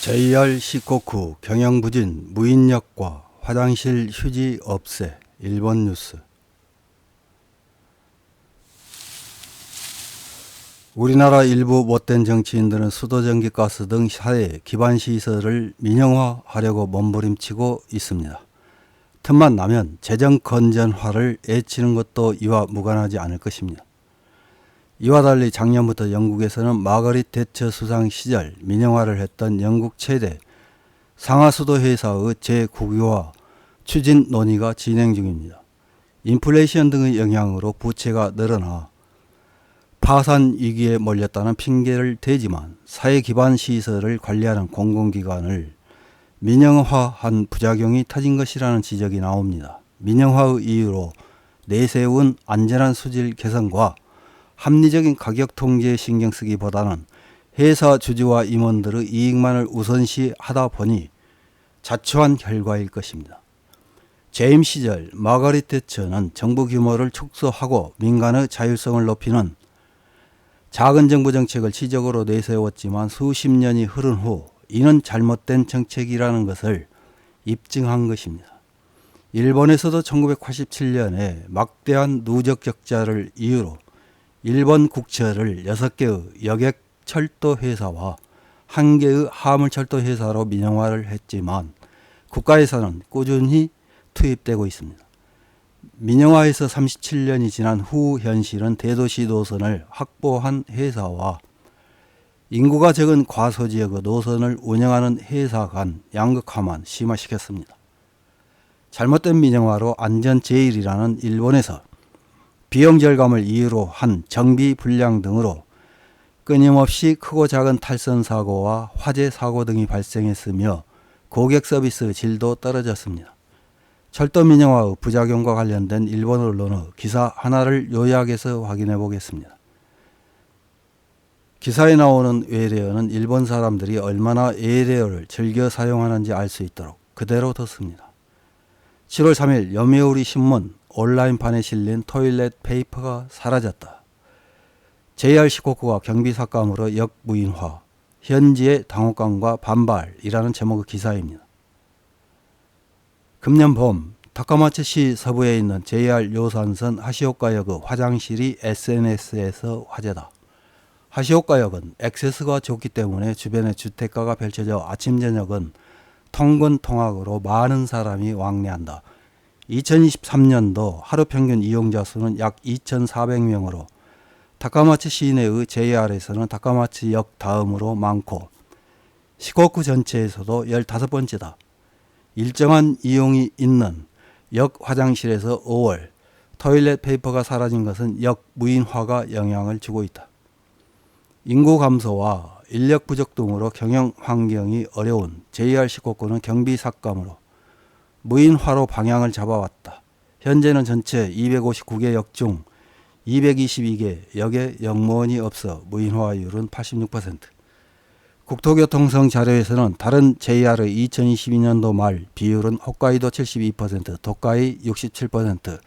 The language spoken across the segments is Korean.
JR 시코쿠 경영부진 무인역과 화장실 휴지 없애. 일본 뉴스. 우리나라 일부 못된 정치인들은 수도전기가스 등 사회 기반시설을 민영화하려고 몸부림치고 있습니다. 틈만 나면 재정 건전화를 애치는 것도 이와 무관하지 않을 것입니다. 이와 달리 작년부터 영국에서는 마거릿 대처 수상 시절 민영화를 했던 영국 최대 상하수도 회사의 재국유화 추진 논의가 진행 중입니다. 인플레이션 등의 영향으로 부채가 늘어나 파산 위기에 몰렸다는 핑계를 대지만 사회 기반 시설을 관리하는 공공기관을 민영화한 부작용이 터진 것이라는 지적이 나옵니다. 민영화의 이유로 내세운 안전한 수질 개선과 합리적인 가격 통제에 신경 쓰기보다는 회사 주주와 임원들의 이익만을 우선시하다 보니 자초한 결과일 것입니다. 재임 시절 마거릿 대처는 정부 규모를 축소하고 민간의 자율성을 높이는 작은 정부 정책을 지적으로 내세웠지만 수십 년이 흐른 후 이는 잘못된 정책이라는 것을 입증한 것입니다. 일본에서도 1987년에 막대한 누적 적자를 이유로 일본 국채를 6개의 여객 철도 회사와 1개의 화물철도 회사로 민영화를 했지만 국가 예산은 꾸준히 투입되고 있습니다. 민영화에서 37년이 지난 후 현실은 대도시 노선을 확보한 회사와 인구가 적은 과소지역의 노선을 운영하는 회사 간 양극화만 심화시켰습니다. 잘못된 민영화로 안전제일이라는 일본에서 비용 절감을 이유로 한 정비 불량 등으로 끊임없이 크고 작은 탈선 사고와 화재 사고 등이 발생했으며 고객 서비스 질도 떨어졌습니다. 철도 민영화의 부작용과 관련된 일본 언론의 기사 하나를 요약해서 확인해 보겠습니다. 기사에 나오는 외래어는 일본 사람들이 얼마나 외래어를 즐겨 사용하는지 알 수 있도록 그대로 뒀습니다. 7월 3일 요미우리 신문 온라인판에 실린 토일렛 페이퍼가 사라졌다. JR 시코쿠가 경비 삭감으로 역 무인화, 현지의 당혹감과 반발이라는 제목의 기사입니다. 금년 봄 다카마츠시 서부에 있는 JR 요산선 하시오카역의 화장실이 SNS에서 화제다. 하시오카역은 액세스가 좋기 때문에 주변에 주택가가 펼쳐져 아침 저녁은 통근 통학으로 많은 사람이 왕래한다. 2023년도 하루 평균 이용자 수는 약 2,400명으로 다카마츠 시내의 JR에서는 다카마츠역 다음으로 많고 시코쿠 전체에서도 15번째다. 일정한 이용이 있는 역 화장실에서 5월 토일렛 페이퍼가 사라진 것은 역 무인화가 영향을 주고 있다. 인구 감소와 인력 부족 등으로 경영 환경이 어려운 JR 시코쿠는 경비 삭감으로 무인화로 방향을 잡아왔다. 현재는 전체 259개 역 중 222개 역에 역무원이 없어 무인화율은 86%. 국토교통성 자료에서는 다른 JR의 2022년도 말 비율은 홋카이도 72%, 도카이 67%,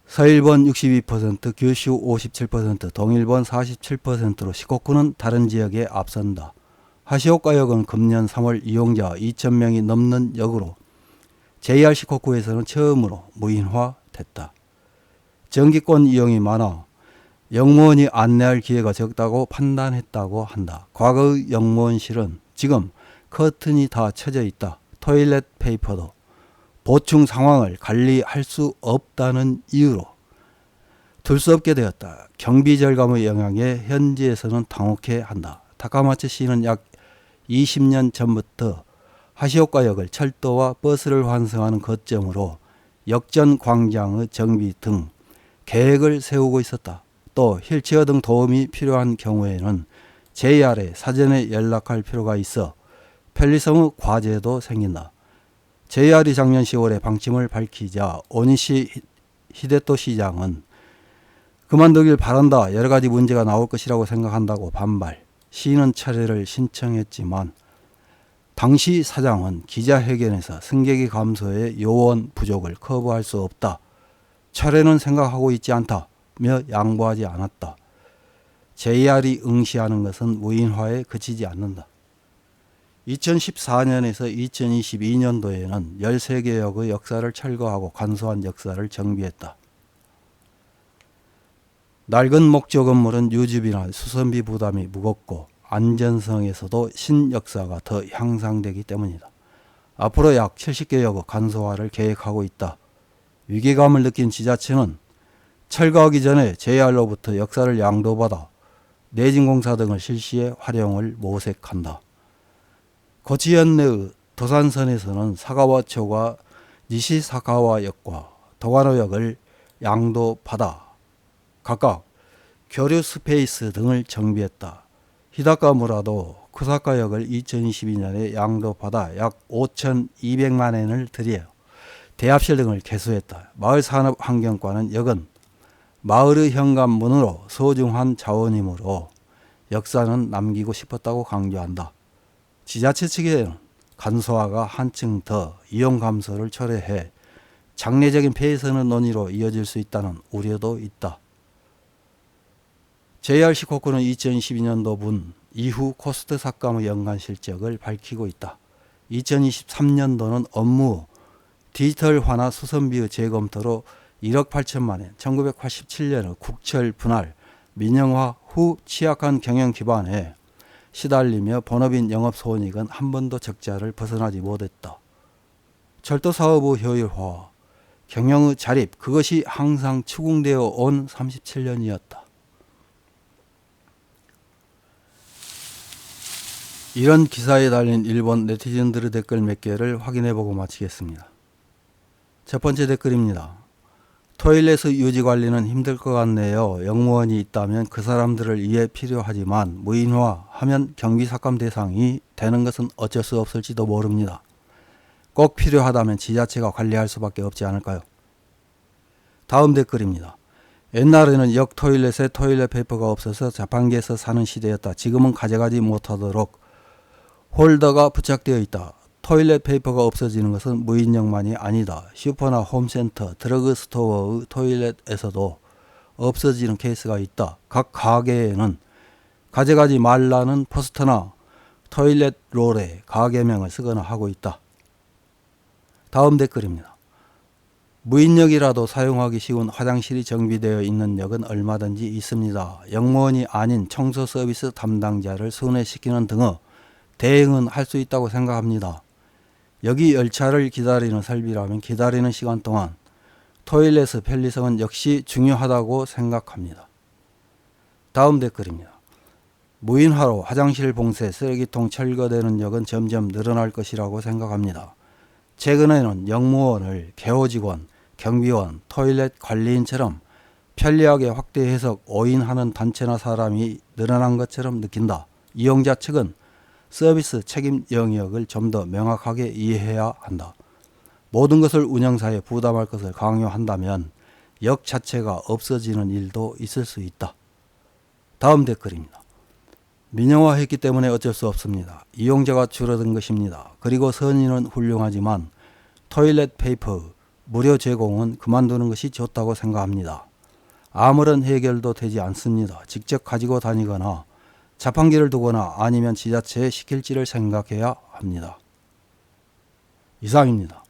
서일본 62%, 규슈 57%, 동일본 47%로 시코쿠는 다른 지역에 앞선다. 하시오카역은 금년 3월 이용자 2,000명이 넘는 역으로 JR 시코쿠에서는 처음으로 무인화됐다. 정기권 이용이 많아 역무원이 안내할 기회가 적다고 판단했다고 한다. 과거의 역무원실은 지금 커튼이 다 쳐져 있다. 토일렛 페이퍼도 보충 상황을 관리할 수 없다는 이유로 둘 수 없게 되었다. 경비 절감의 영향에 현지에서는 당혹해한다. 다카마츠 시는 약 20년 전부터 하시오카역을 철도와 버스를 환승하는 거점으로 역전 광장의 정비 등 계획을 세우고 있었다. 또 휠체어 등 도움이 필요한 경우에는 JR에 사전에 연락할 필요가 있어 편리성의 과제도 생긴다. JR이 작년 10월에 방침을 밝히자 오니시 히데토 시장은 그만두길 바란다. 여러 가지 문제가 나올 것이라고 생각한다고 반발. 시는 철회를 신청했지만 당시 사장은 기자회견에서 승객의 감소에 요원 부족을 커버할 수 없다. 철회는 생각하고 있지 않다며 양보하지 않았다. JR이 응시하는 것은 무인화에 그치지 않는다. 2014년에서 2022년도에는 13개역의 역사를 철거하고 간소한 역사를 정비했다. 낡은 목조 건물은 유지비나 수선비 부담이 무겁고 안전성에서도 신역사가 더 향상되기 때문이다. 앞으로 약 70개역의 간소화를 계획하고 있다. 위기감을 느낀 지자체는 철거하기 전에 JR로부터 역사를 양도받아 내진공사 등을 실시해 활용을 모색한다. 고치현 내의 도산선에서는 사가와초가 니시사카와역과 도가노역을 양도받아 각각 교류 스페이스 등을 정비했다. 히다카무라도 쿠사카역을 2022년에 양도받아 약 5,200만엔을 들여 대합실 등을 개수했다. 마을산업환경과는 역은 마을의 현관문으로 소중한 자원이므로 역사는 남기고 싶었다고 강조한다. 지자체 측에는 간소화가 한층 더 이용 감소를 초래해 장래적인 폐해선의 논의로 이어질 수 있다는 우려도 있다. JR 시코쿠는 2022년도분 이후 코스트 삭감의 연간 실적을 밝히고 있다. 2023년도는 업무 디지털화나 수선비의 재검토로 1억 8천만엔, 1987년의 국철 분할, 민영화 후 취약한 경영 기반에 시달리며 본업인 영업손익은 한 번도 적자를 벗어나지 못했다. 철도 사업의 효율화, 경영의 자립, 그것이 항상 추궁되어 온 37년이었다. 이런 기사에 달린 일본 네티즌들의 댓글 몇 개를 확인해보고 마치겠습니다. 첫 번째 댓글입니다. 토일렛의 유지관리는 힘들 것 같네요. 영무원이 있다면 그 사람들을 위해 필요하지만 무인화하면 경비삭감 대상이 되는 것은 어쩔 수 없을지도 모릅니다. 꼭 필요하다면 지자체가 관리할 수밖에 없지 않을까요? 다음 댓글입니다. 옛날에는 역 토일렛에 토일렛 페이퍼가 없어서 자판기에서 사는 시대였다. 지금은 가져가지 못하도록 홀더가 부착되어 있다. 토일렛 페이퍼가 없어지는 것은 무인역만이 아니다. 슈퍼나 홈센터, 드러그스토어의 토일렛에서도 없어지는 케이스가 있다. 각 가게에는 가져가지 말라는 포스터나 토일렛 롤에 가게명을 쓰거나 하고 있다. 다음 댓글입니다. 무인역이라도 사용하기 쉬운 화장실이 정비되어 있는 역은 얼마든지 있습니다. 영무원이 아닌 청소 서비스 담당자를 순회시키는 등의 대응은 할 수 있다고 생각합니다. 여기 열차를 기다리는 설비라면 기다리는 시간 동안 토일렛의 편리성은 역시 중요하다고 생각합니다. 다음 댓글입니다. 무인화로 화장실 봉쇄, 쓰레기통 철거되는 역은 점점 늘어날 것이라고 생각합니다. 최근에는 영무원을 개호직원, 경비원, 토일렛 관리인처럼 편리하게 확대 해석, 오인하는 단체나 사람이 늘어난 것처럼 느낀다. 이용자 측은 서비스 책임 영역을 좀 더 명확하게 이해해야 한다. 모든 것을 운영사에 부담할 것을 강요한다면 역 자체가 없어지는 일도 있을 수 있다. 다음 댓글입니다. 민영화했기 때문에 어쩔 수 없습니다. 이용자가 줄어든 것입니다. 그리고 선의는 훌륭하지만 토일렛 페이퍼 무료 제공은 그만두는 것이 좋다고 생각합니다. 아무런 해결도 되지 않습니다. 직접 가지고 다니거나 자판기를 두거나 아니면 지자체에 시킬지를 생각해야 합니다. 이상입니다.